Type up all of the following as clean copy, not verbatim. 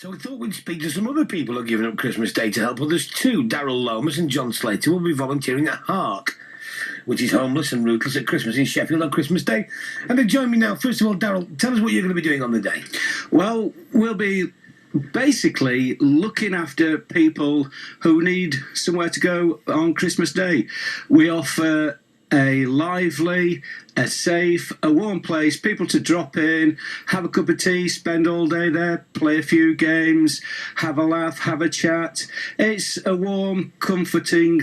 So we thought we'd speak to some other people who are giving up Christmas Day to help others too. Darryl Lomas and John Slater will be volunteering at HARC, which is Homeless and Ruthless at Christmas in Sheffield on Christmas Day. And they join me now. First of all, Darryl, tell us what you're going to be doing on the day. Well, we'll be basically looking after people who need somewhere to go on Christmas Day. We offer a lively, a safe, a warm place, people to drop in, have a cup of tea, spend all day there, play a few games, have a laugh, have a chat. It's a warm, comforting,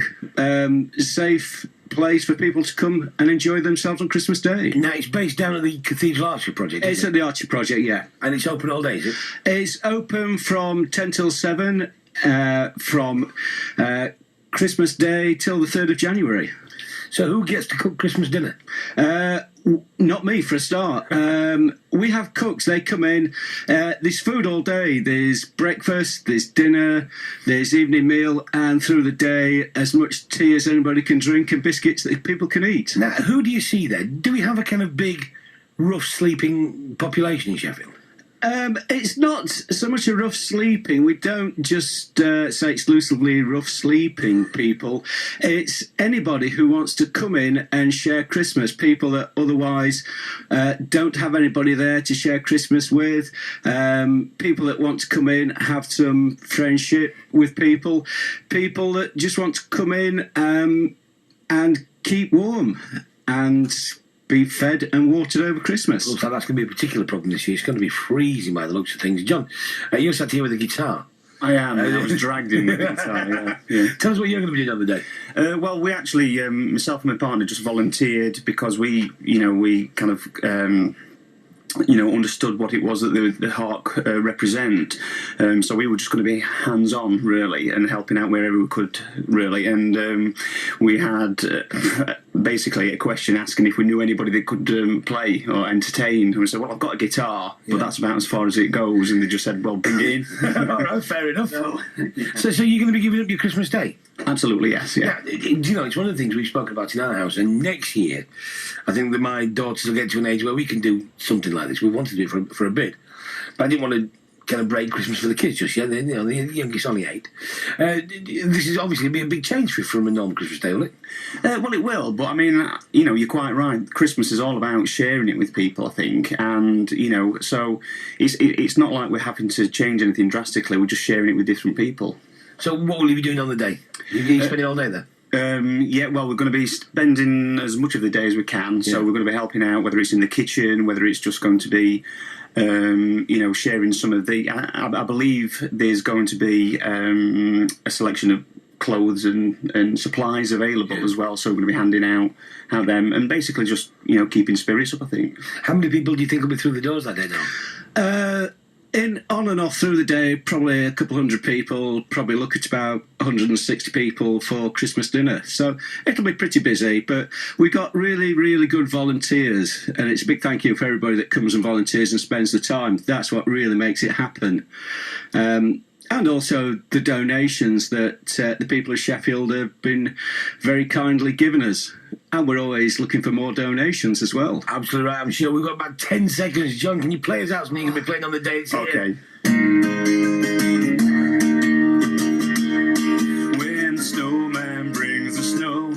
safe place for people to come and enjoy themselves on Christmas Day. Now, it's based down at the Cathedral Archery Project, It's at the Archery Project, yeah. And it's open all day, is it? It's open from 10 till 7, from Christmas Day till the 3rd of January. So who gets to cook Christmas dinner? Not me, for a start. We have cooks. They come in. There's food all day. There's breakfast, there's dinner, there's evening meal, and through the day, as much tea as anybody can drink and biscuits that people can eat. Now, who do you see there? Do we have a kind of big, rough sleeping population in Sheffield? It's not so much a rough sleeping. We don't just say exclusively rough sleeping people. It's anybody who wants to come in and share Christmas. People that otherwise don't have anybody there to share Christmas with. People that want to come in, have some friendship with people. People that just want to come in and keep warm and be fed and watered over Christmas. Looks like that's going to be a particular problem this year. It's going to be freezing by the looks of things. John, you're sat here with a guitar. I am. I was dragged in with the guitar, yeah. Tell us what you're going to be doing on the day. Well, we actually, myself and my partner just volunteered because we kind of understood what it was that the HARC represent. So we were just going to be hands-on, really, and helping out wherever we could, really. And we had basically a question asking if we knew anybody that could play or entertain. And we said, well, I've got a guitar, but that's about as far as it goes. And they just said, well, bring it in. All right, fair enough. So you're going to be giving up your Christmas Day? Absolutely, yes, yeah. Now, it's one of the things we've spoken about in our house, and next year, I think that my daughters will get to an age where we can do something like this. We wanted to do it for a bit, but I didn't want to kind of break Christmas for the kids just yet. The youngest only 8. This is obviously be a big change from a normal Christmas Day, will it? Well, it will, but I mean, you're quite right. Christmas is all about sharing it with people, I think, and so it's not like we're having to change anything drastically. We're just sharing it with different people. So what will you be doing on the day? You're going to spend it all day there? Yeah, well, we're going to be spending as much of the day as we can. So we're going to be helping out, whether it's in the kitchen, whether it's just going to be, sharing some of the. I believe there's going to be a selection of clothes and supplies available as well. So we're going to be handing out them and basically just keeping spirits up, I think. How many people do you think will be through the doors that day now? On and off through the day, probably a couple hundred people, probably look at about 160 people for Christmas dinner. So it'll be pretty busy, but we got really, really good volunteers, and it's a big thank you for everybody that comes and volunteers and spends the time. That's what really makes it happen. And also the donations that the people of Sheffield have been very kindly giving us. And we're always looking for more donations as well. Absolutely right. I'm sure we've got about 10 seconds. John, can you play us out something you're going to be playing on the day? Okay. When the snowman brings the snow,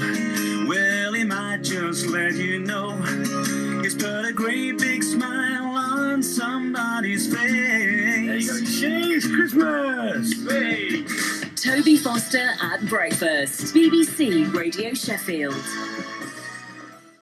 well, he might just let you know he's put a great big smile on somebody's face. There you go. Cheers, Christmas! Hey. Toby Foster at breakfast. BBC Radio Sheffield.